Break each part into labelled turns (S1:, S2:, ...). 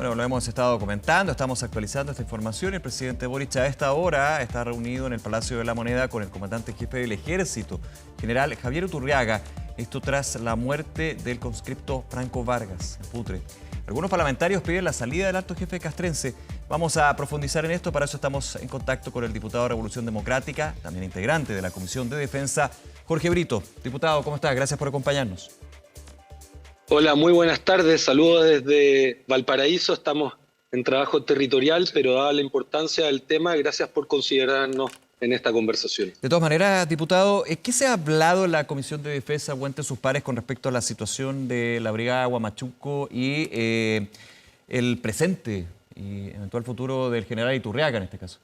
S1: Bueno, lo hemos estado comentando, estamos actualizando esta información. El presidente Boric a esta hora está reunido en el Palacio de la Moneda con el comandante jefe del Ejército, general Javier Iturriaga. Esto tras la muerte del conscripto Franco Vargas, en Putre. Algunos parlamentarios piden la salida del alto jefe castrense. Vamos a profundizar en esto, para eso estamos en contacto con el diputado de Revolución Democrática, también integrante de la Comisión de Defensa, Jorge Brito. Diputado, ¿cómo está? Gracias por acompañarnos.
S2: Hola, muy buenas tardes. Saludos desde Valparaíso. Estamos en trabajo territorial, pero dada la importancia del tema, gracias por considerarnos en esta conversación.
S1: De todas maneras, diputado, ¿qué se ha hablado en la Comisión de Defensa o entre sus pares con respecto a la situación de la Brigada Huamachuco y el presente y eventual futuro del general Iturriaga en este caso?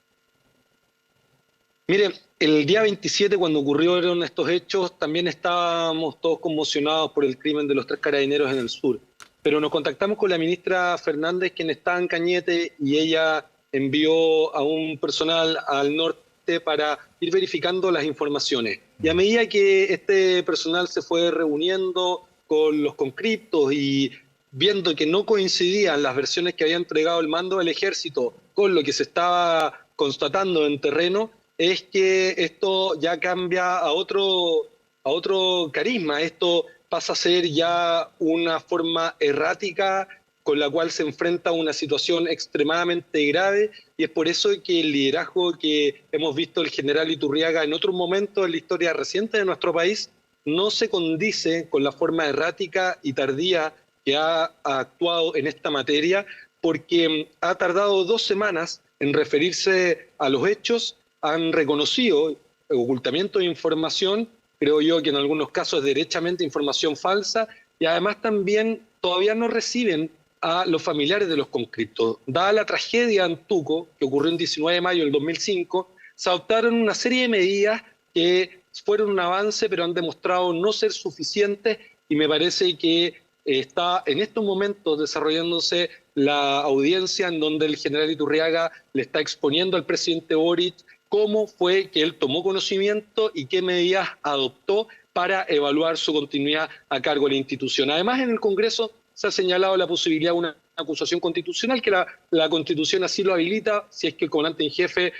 S2: Mire, el día 27, cuando ocurrieron estos hechos, también estábamos todos conmocionados por el crimen de los 3 carabineros en el sur. Pero nos contactamos con la ministra Fernández, quien está en Cañete, y ella envió a un personal al norte para ir verificando las informaciones. Y a medida que este personal se fue reuniendo con los conscriptos y viendo que no coincidían las versiones que había entregado el mando del ejército con lo que se estaba constatando en terreno, es que esto ya cambia a otro carisma. Esto pasa a ser ya una forma errática con la cual se enfrenta una situación extremadamente grave, y es por eso que el liderazgo que hemos visto el general Iturriaga en otros momentos en la historia reciente de nuestro país no se condice con la forma errática y tardía que ha actuado en esta materia, porque ha tardado 2 semanas en referirse a los hechos. Han reconocido ocultamiento de información, creo yo que en algunos casos derechamente información falsa, y además también todavía no reciben a los familiares de los conscriptos. Dada la tragedia en Antuco, que ocurrió el 19 de mayo del 2005, se adoptaron una serie de medidas que fueron un avance, pero han demostrado no ser suficientes, y me parece que está en estos momentos desarrollándose la audiencia en donde el general Iturriaga le está exponiendo al presidente Boric cómo fue que él tomó conocimiento y qué medidas adoptó para evaluar su continuidad a cargo de la institución. Además, en el Congreso se ha señalado la posibilidad de una acusación constitucional, que la Constitución así lo habilita, si es que el comandante en jefe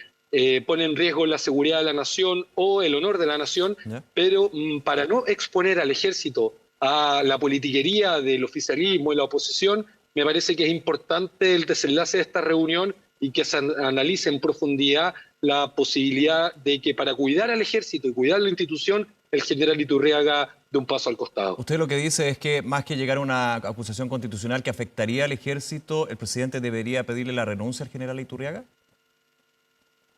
S2: pone en riesgo la seguridad de la nación o el honor de la nación, pero para no exponer al ejército a la politiquería del oficialismo y la oposición, me parece que es importante el desenlace de esta reunión y que se analice en profundidad la posibilidad de que para cuidar al ejército y cuidar la institución, el general Iturriaga dé un paso al costado.
S1: Usted lo que dice es que más que llegar a una acusación constitucional que afectaría al ejército, ¿el presidente debería pedirle la renuncia al general Iturriaga?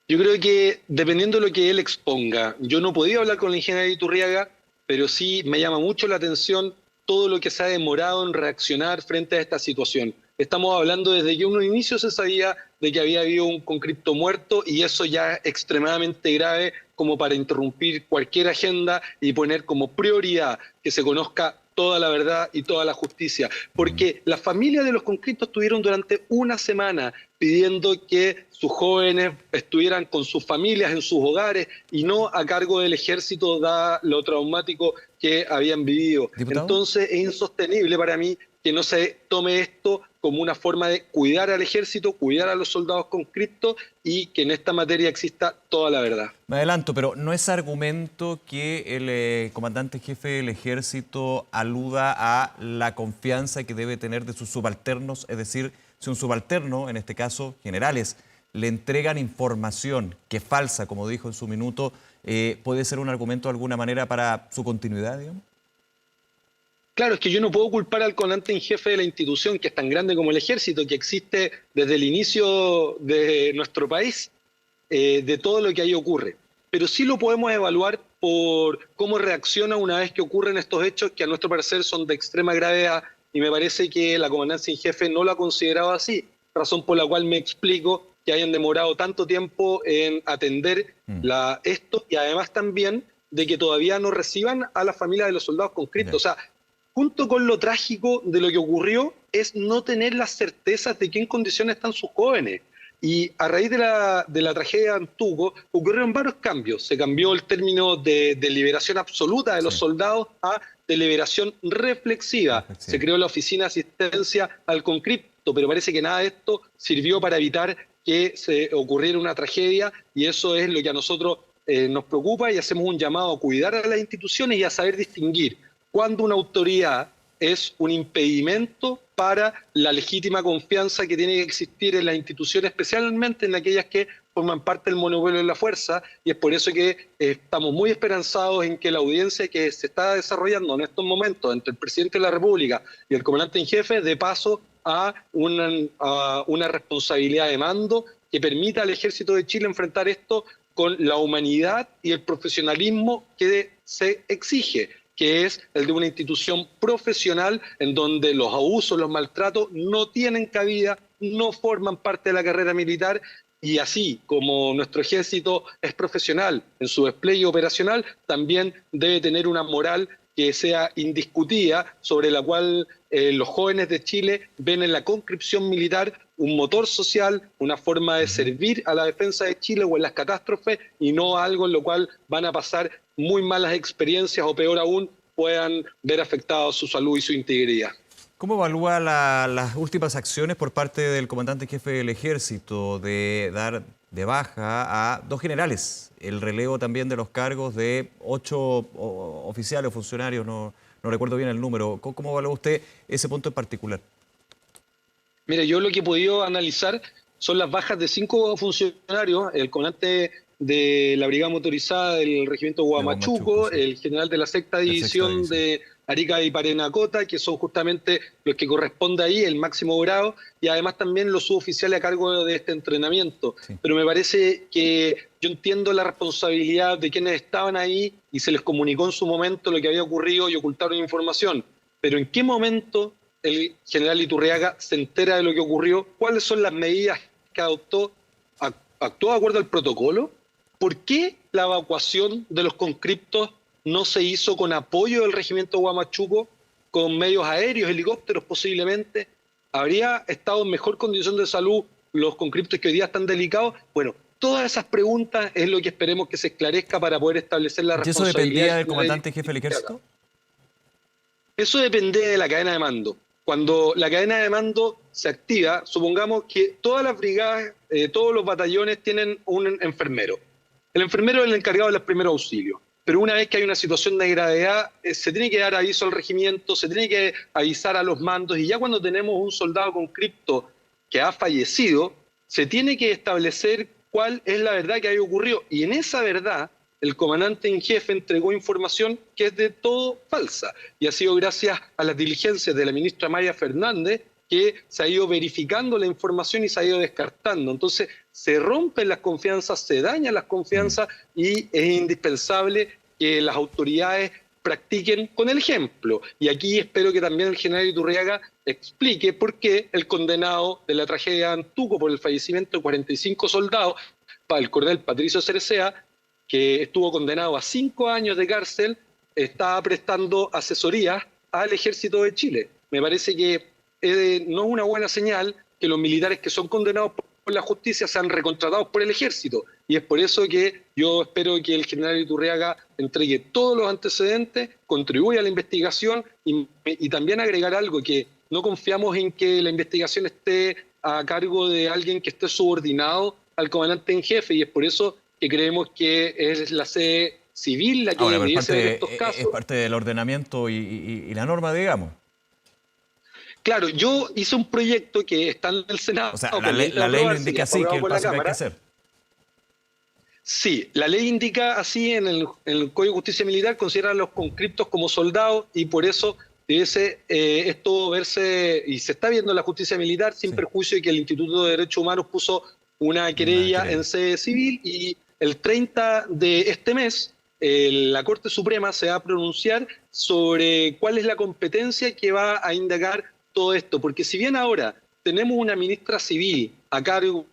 S2: Yo creo que dependiendo de lo que él exponga, yo no podía hablar con el general Iturriaga, pero sí me llama mucho la atención todo lo que se ha demorado en reaccionar frente a esta situación. Estamos hablando desde que un inicio se sabía de que había habido un conscripto muerto, y eso ya es extremadamente grave como para interrumpir cualquier agenda y poner como prioridad que se conozca toda la verdad y toda la justicia. Porque las familias de los conscriptos estuvieron durante una semana pidiendo que sus jóvenes estuvieran con sus familias en sus hogares y no a cargo del ejército, dado lo traumático que habían vivido.
S1: ¿Diputado?
S2: Entonces es insostenible para mí que no se tome esto como una forma de cuidar al ejército, cuidar a los soldados conscriptos, y que en esta materia exista toda la verdad.
S1: Me adelanto, pero ¿no es argumento que el comandante jefe del ejército aluda a la confianza que debe tener de sus subalternos? Es decir, si un subalterno, en este caso generales, le entregan información que es falsa, como dijo en su minuto, ¿puede ser un argumento de alguna manera para su continuidad, digamos?
S2: Claro, es que yo no puedo culpar al comandante en jefe de la institución, que es tan grande como el ejército, que existe desde el inicio de nuestro país, de todo lo que ahí ocurre. Pero sí lo podemos evaluar por cómo reacciona una vez que ocurren estos hechos, que a nuestro parecer son de extrema gravedad, y me parece que la comandancia en jefe no lo ha considerado así, razón por la cual me explico que hayan demorado tanto tiempo en atender esto, y además también de que todavía no reciban a la familia de los soldados conscriptos. O sea, junto con lo trágico de lo que ocurrió, es no tener las certezas de qué en condiciones están sus jóvenes. Y a raíz de la tragedia de Antuco ocurrieron varios cambios. Se cambió el término de liberación absoluta de los soldados a de liberación reflexiva. Se creó la Oficina de Asistencia al Conscripto, esto, pero parece que nada de esto sirvió para evitar que se ocurriera una tragedia, y eso es lo que a nosotros nos preocupa, y hacemos un llamado a cuidar a las instituciones y a saber distinguir cuando una autoridad es un impedimento para la legítima confianza que tiene que existir en las instituciones, especialmente en aquellas que forman parte del monopolio de la fuerza, y es por eso que estamos muy esperanzados en que la audiencia que se está desarrollando en estos momentos entre el presidente de la República y el comandante en jefe dé paso a una responsabilidad de mando que permita al Ejército de Chile enfrentar esto con la humanidad y el profesionalismo que se exige, que es el de una institución profesional en donde los abusos, los maltratos no tienen cabida, no forman parte de la carrera militar, y así como nuestro ejército es profesional en su despliegue operacional, también debe tener una moral que sea indiscutida, sobre la cual los jóvenes de Chile ven en la conscripción militar un motor social, una forma de servir a la defensa de Chile o en las catástrofes, y no algo en lo cual van a pasar muy malas experiencias o, peor aún, puedan ver afectados su salud y su integridad.
S1: ¿Cómo evalúa las últimas acciones por parte del comandante jefe del Ejército de dar de baja a 2 generales, el relevo también de los cargos de 8 oficiales o funcionarios, no recuerdo bien el número? ¿Cómo evalúa usted ese punto en particular?
S2: Mire, yo lo que he podido analizar son las bajas de 5 funcionarios: el comandante de la brigada motorizada del regimiento Huamachuco,
S1: Sí.
S2: el general de la sexta división de Arica y Parinacota, que son justamente los que corresponde ahí, el máximo grado, y además también los suboficiales a cargo de este entrenamiento.
S1: Sí.
S2: Pero me parece que yo entiendo la responsabilidad de quienes estaban ahí y se les comunicó en su momento lo que había ocurrido y ocultaron información. Pero ¿en qué momento el general Iturriaga se entera de lo que ocurrió? ¿Cuáles son las medidas que adoptó? ¿Actuó de acuerdo al protocolo? ¿Por qué la evacuación de los conscriptos no se hizo con apoyo del regimiento Huamachuco, con medios aéreos, helicópteros posiblemente? ¿Habría estado en mejor condición de salud los conscriptos que hoy día están delicados? Bueno, todas esas preguntas es lo que esperemos que se esclarezca para poder establecer la responsabilidad.
S1: ¿Y eso dependía del comandante jefe del Ejército?
S2: Eso depende de la cadena de mando. Cuando la cadena de mando se activa, supongamos que todas las brigadas, todos los batallones tienen un enfermero. El enfermero es el encargado de los primeros auxilios. Pero una vez que hay una situación de gravedad, se tiene que dar aviso al regimiento, se tiene que avisar a los mandos, y ya cuando tenemos un soldado conscripto que ha fallecido, se tiene que establecer cuál es la verdad que haya ocurrido. Y en esa verdad, el comandante en jefe entregó información que es de todo falsa. Y ha sido gracias a las diligencias de la ministra Maya Fernández que se ha ido verificando la información y se ha ido descartando. Entonces, se rompen las confianzas, se dañan las confianzas, y es indispensable que las autoridades practiquen con el ejemplo. Y aquí espero que también el general Iturriaga explique por qué el condenado de la tragedia de Antuco por el fallecimiento de 45 soldados, el coronel Patricio Cerecea, que estuvo condenado a 5 años de cárcel, está prestando asesorías al Ejército de Chile. Me parece que no es una buena señal que los militares que son condenados por la justicia sean recontratados por el Ejército. Y es por eso que yo espero que el general Iturriaga entregue todos los antecedentes, contribuya a la investigación, y también agregar algo: que no confiamos en que la investigación esté a cargo de alguien que esté subordinado al comandante en jefe, y es por eso que creemos que es la sede civil la que debiese ver estos casos.
S1: Es parte del ordenamiento y la norma, digamos.
S2: Claro, yo hice un proyecto que está en el Senado.
S1: O sea, la ley lo indica así, que el paso que hay que hacer.
S2: Sí, la ley indica así en el Código de Justicia Militar, considera a los conscriptos como soldados, y por eso debiese esto verse, y se está viendo en la justicia militar, sin perjuicio de que el Instituto de Derechos Humanos puso una querella en sede civil, y el 30 de este mes la Corte Suprema se va a pronunciar sobre cuál es la competencia que va a indagar todo esto. Porque si bien ahora tenemos una ministra civil a cargo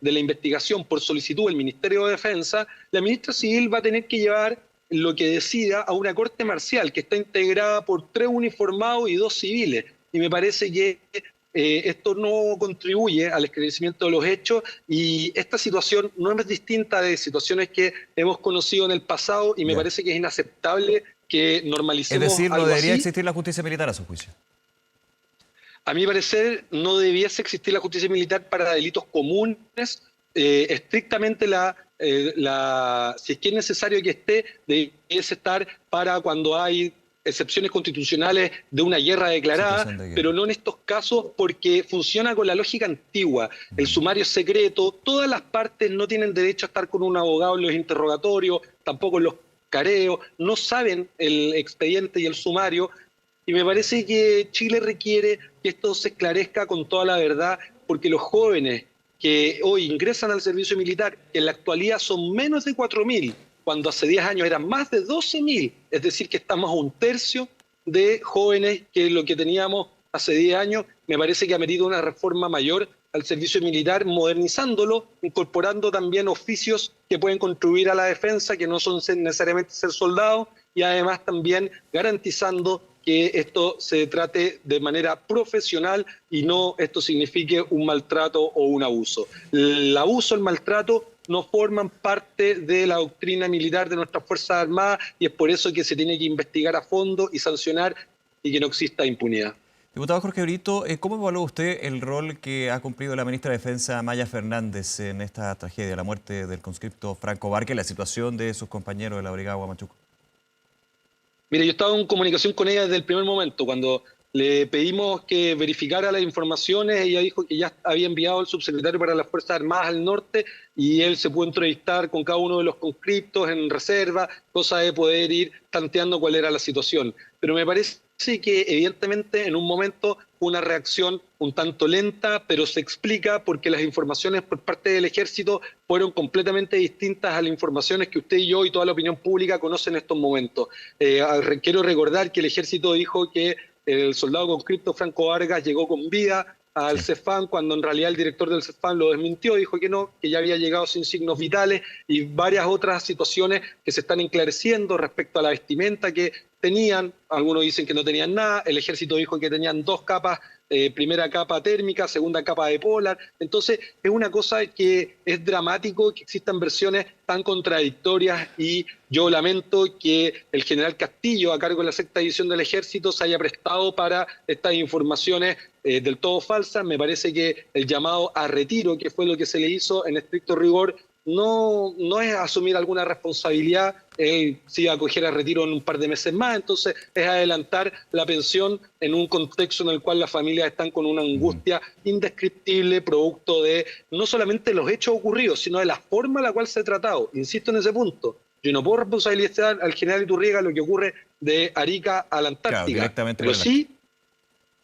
S2: de la investigación por solicitud del Ministerio de Defensa, la ministra civil va a tener que llevar lo que decida a una corte marcial que está integrada por 3 uniformados y 2 civiles. Y me parece que esto no contribuye al esclarecimiento de los hechos, y esta situación no es distinta de situaciones que hemos conocido en el pasado, y me parece que es inaceptable que normalicemos.
S1: Es decir, no
S2: algo
S1: debería
S2: así.
S1: existir la justicia militar, a su juicio.
S2: A mi parecer, no debiese existir la justicia militar para delitos comunes. Estrictamente si es que es necesario que esté, debiese estar para cuando hay excepciones constitucionales de una guerra declarada,
S1: Situación de
S2: pero
S1: guerra.
S2: no en estos casos porque funciona con la lógica antigua. El sumario es secreto, todas las partes no tienen derecho a estar con un abogado en los interrogatorios, tampoco en los careos, no saben el expediente y el sumario, y me parece que Chile requiere que esto se esclarezca con toda la verdad, porque los jóvenes que hoy ingresan al servicio militar, que en la actualidad son menos de 4.000, cuando hace 10 años eran más de 12.000, es decir, que estamos a un tercio de jóvenes que lo que teníamos hace 10 años, me parece que ha merido una reforma mayor al servicio militar, modernizándolo, incorporando también oficios que pueden contribuir a la defensa, que no son necesariamente ser soldados, y además también garantizando que esto se trate de manera profesional y no esto signifique un maltrato o un abuso. El abuso, el maltrato no forman parte de la doctrina militar de nuestras Fuerzas Armadas y es por eso que se tiene que investigar a fondo y sancionar y que no exista impunidad.
S1: Diputado Jorge Brito, ¿cómo evalúa usted el rol que ha cumplido la ministra de Defensa Maya Fernández en esta tragedia, la muerte del conscripto Franco Barque, la situación de sus compañeros de la Brigada Huamachuco?
S2: Mire, yo estaba en comunicación con ella desde el primer momento. Cuando le pedimos que verificara las informaciones, ella dijo que ya había enviado al subsecretario para las Fuerzas Armadas al norte y él se pudo entrevistar con cada uno de los conscriptos en reserva, cosa de poder ir tanteando cuál era la situación. Pero me parece que evidentemente en un momento fue una reacción un tanto lenta, pero se explica porque las informaciones por parte del ejército fueron completamente distintas a las informaciones que usted y yo y toda la opinión pública conocen en estos momentos. Quiero recordar que el ejército dijo que el soldado conscripto Franco Vargas llegó con vida al
S1: Sí.
S2: CEFAM, cuando en realidad el director del CEFAM lo desmintió, dijo que no, que ya había llegado sin signos vitales, y varias otras situaciones que se están esclareciendo respecto a la vestimenta que tenían. Algunos dicen que no tenían nada, el ejército dijo que tenían 2 capas, primera capa térmica, segunda capa de polar. Entonces es una cosa que es dramático que existan versiones tan contradictorias, y yo lamento que el general Castillo, a cargo de la 6ª división del ejército, se haya prestado para estas informaciones del todo falsas. Me parece que el llamado a retiro, que fue lo que se le hizo en estricto rigor, no es asumir alguna responsabilidad. Él se iba a coger a retiro en un par de meses más, entonces es adelantar la pensión en un contexto en el cual las familias están con una angustia indescriptible, producto de no solamente los hechos ocurridos, sino de la forma en la cual se ha tratado. Insisto en ese punto. Yo no puedo responsabilizar al general Iturriaga lo que ocurre de Arica a la
S1: Claro,
S2: Antártica,
S1: directamente
S2: pero
S1: con el
S2: sí,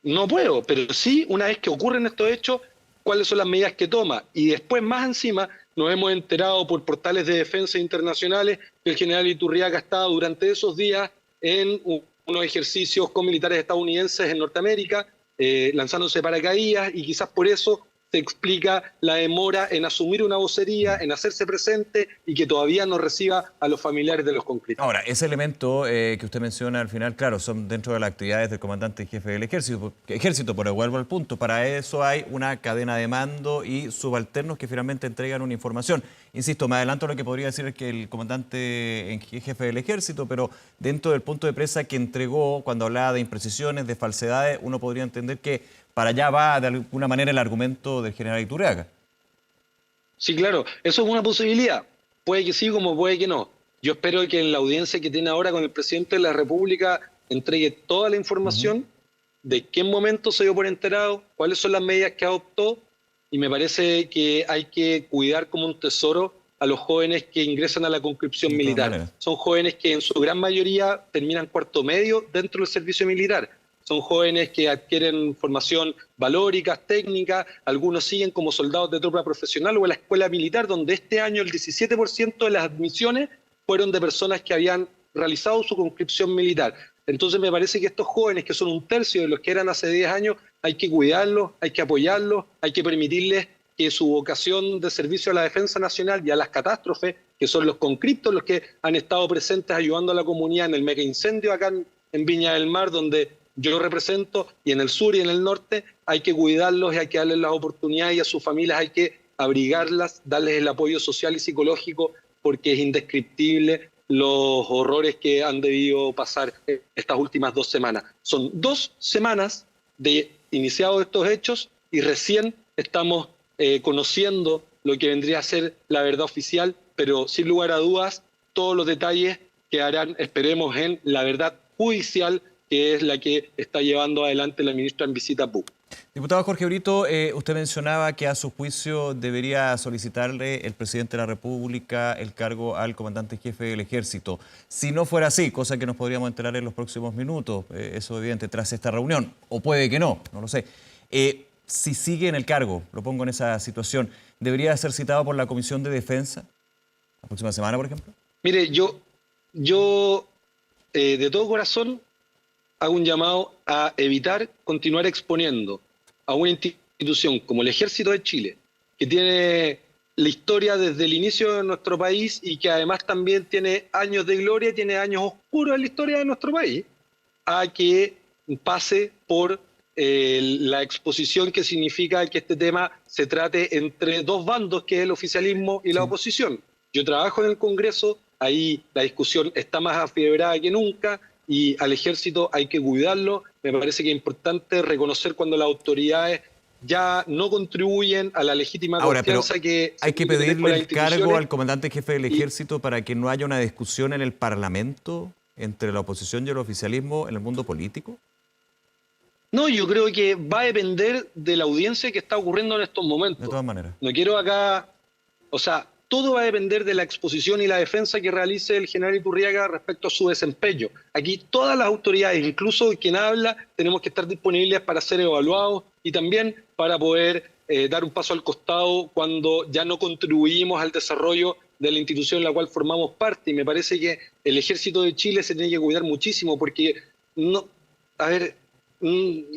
S2: no puedo, pero sí, una vez que ocurren estos hechos, cuáles son las medidas que toma. Y después, más encima, nos hemos enterado por portales de defensa internacionales que el general Iturriaga estaba durante esos días en unos ejercicios con militares estadounidenses en Norteamérica, lanzándose paracaídas, y quizás por eso se explica la demora en asumir una vocería, en hacerse presente y que todavía no reciba a los familiares de los conscriptos.
S1: Ahora, ese elemento que usted menciona al final, claro, son dentro de las actividades del comandante en jefe del ejército, pero vuelvo al punto, para eso hay una cadena de mando y subalternos que finalmente entregan una información. Insisto, me adelanto lo que podría decir es que el comandante en jefe del ejército, pero dentro del punto de presa que entregó, cuando hablaba de imprecisiones, de falsedades, uno podría entender que para allá va de alguna manera el argumento del general Iturriaga.
S2: Sí, claro, eso es una posibilidad. Puede que sí, como puede que no. Yo espero que en la audiencia que tiene ahora con el presidente de la República entregue toda la información de qué momento se dio por enterado, cuáles son las medidas que adoptó, y me parece que hay que cuidar como un tesoro a los jóvenes que ingresan a la conscripción
S1: De todas
S2: militar.
S1: maneras.
S2: Son jóvenes que en su gran mayoría terminan cuarto medio dentro del servicio militar. Son jóvenes que adquieren formación valórica, técnica, algunos siguen como soldados de tropa profesional o en la escuela militar, donde este año el 17% de las admisiones fueron de personas que habían realizado su conscripción militar. Entonces me parece que estos jóvenes, que son un tercio de los que eran hace 10 años, hay que cuidarlos, hay que apoyarlos, hay que permitirles que su vocación de servicio a la defensa nacional y a las catástrofes, que son los conscriptos los que han estado presentes ayudando a la comunidad en el mega incendio acá en Viña del Mar, donde yo represento, y en el sur y en el norte, hay que cuidarlos y hay que darles las oportunidades, y a sus familias hay que abrigarlas, darles el apoyo social y psicológico, porque es indescriptible los horrores que han debido pasar estas últimas 2 semanas. Son 2 semanas de iniciado estos hechos y recién estamos conociendo lo que vendría a ser la verdad oficial, pero sin lugar a dudas todos los detalles quedarán, esperemos, en la verdad judicial, que es la que está llevando adelante la ministra en visita a PUC.
S1: Diputado Jorge Brito, usted mencionaba que a su juicio debería solicitarle el presidente de la República el cargo al comandante jefe del Ejército. Si no fuera así, cosa que nos podríamos enterar en los próximos minutos, eso evidente, tras esta reunión, o puede que no, no lo sé. Si sigue en el cargo, lo pongo en esa situación, ¿debería ser citado por la Comisión de Defensa la próxima semana, por ejemplo?
S2: Mire, yo de todo corazón hago un llamado a evitar continuar exponiendo a una institución como el Ejército de Chile, que tiene la historia desde el inicio de nuestro país y que además también tiene años de gloria y tiene años oscuros en la historia de nuestro país, a que pase por la exposición que significa que este tema se trate entre dos bandos, que es el oficialismo y la oposición. Yo trabajo en el Congreso, ahí la discusión está más afiebrada que nunca y al Ejército hay que cuidarlo. Me parece que es importante reconocer cuando las autoridades ya no contribuyen a la legítima confianza que
S1: hay que pedirle el cargo al comandante jefe del Ejército para que no haya una discusión en el Parlamento entre la oposición y el oficialismo en el mundo político.
S2: No, yo creo que va a depender de la audiencia que está ocurriendo en estos momentos.
S1: De todas maneras.
S2: No quiero acá, o sea, todo va a depender de la exposición y la defensa que realice el general Iturriaga respecto a su desempeño. Aquí todas las autoridades, incluso quien habla, tenemos que estar disponibles para ser evaluados y también para poder dar un paso al costado cuando ya no contribuimos al desarrollo de la institución en la cual formamos parte. Y me parece que el Ejército de Chile se tiene que cuidar muchísimo porque no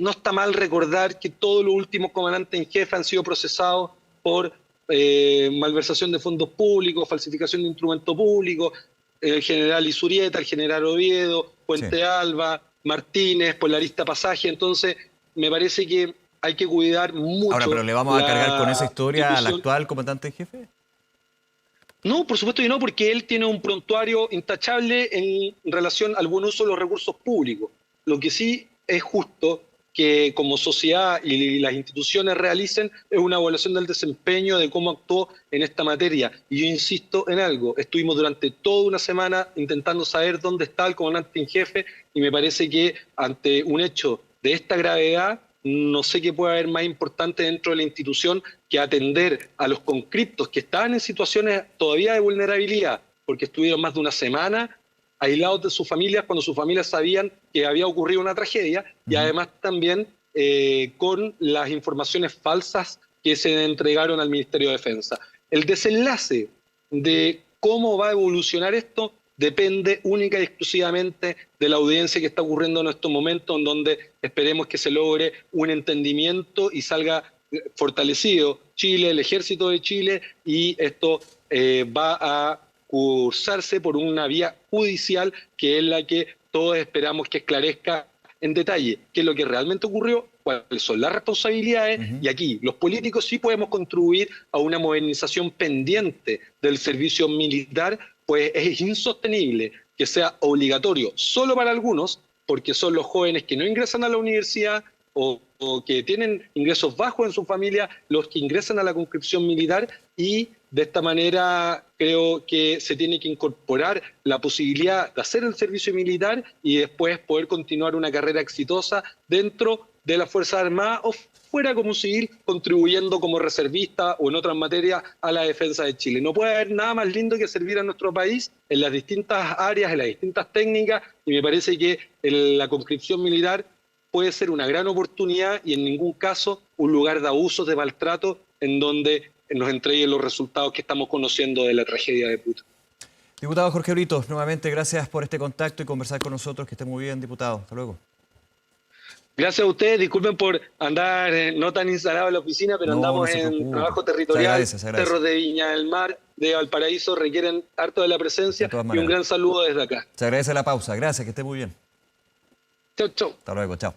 S2: está mal recordar que todos los últimos comandantes en jefe han sido procesados por malversación de fondos públicos, falsificación de instrumento público, el general Isurieta, el general Oviedo, Puente Alba, Martínez, Polarista Pasaje. Entonces, me parece que hay que cuidar mucho.
S1: Ahora, ¿pero le vamos a cargar con esa historia al actual comandante en jefe?
S2: No, por supuesto que no, porque él tiene un prontuario intachable en relación al buen uso de los recursos públicos. Lo que sí es justo que como sociedad y las instituciones realicen es una evaluación del desempeño de cómo actuó en esta materia. Y yo insisto en algo, estuvimos durante toda una semana intentando saber dónde está el comandante en jefe y me parece que ante un hecho de esta gravedad, no sé qué puede haber más importante dentro de la institución que atender a los conscriptos que estaban en situaciones todavía de vulnerabilidad, porque estuvieron más de una semana aislados de sus familias cuando sus familias sabían que había ocurrido una tragedia y además también con las informaciones falsas que se entregaron al Ministerio de Defensa. El desenlace de cómo va a evolucionar esto depende única y exclusivamente de la audiencia que está ocurriendo en estos momentos, en donde esperemos que se logre un entendimiento y salga fortalecido Chile, el Ejército de Chile, y esto va a cursarse por una vía judicial que es la que todos esperamos que esclarezca en detalle qué es lo que realmente ocurrió, cuáles son las responsabilidades, y aquí los políticos sí podemos contribuir a una modernización pendiente del servicio militar, pues es insostenible que sea obligatorio solo para algunos, porque son los jóvenes que no ingresan a la universidad o que tienen ingresos bajos en su familia los que ingresan a la conscripción militar, y de esta manera creo que se tiene que incorporar la posibilidad de hacer el servicio militar y después poder continuar una carrera exitosa dentro de las Fuerzas Armadas o fuera como civil, contribuyendo como reservista o en otras materias a la defensa de Chile. No puede haber nada más lindo que servir a nuestro país en las distintas áreas, en las distintas técnicas, y me parece que la conscripción militar puede ser una gran oportunidad y en ningún caso un lugar de abusos, de maltrato, en donde nos entreguen los resultados que estamos conociendo de la tragedia de Puta.
S1: Diputado Jorge Brito, nuevamente gracias por este contacto y conversar con nosotros. Que esté muy bien, diputado. Hasta luego.
S2: Gracias a ustedes. Disculpen por andar no tan instalado en la oficina, pero andamos en trabajo territorial. Se agradece. Cerros de Viña del Mar, de Valparaíso, requieren harto de la presencia y un gran saludo desde acá.
S1: Se agradece la pausa. Gracias, que esté muy bien.
S2: Chau, chau.
S1: Hasta luego, chao.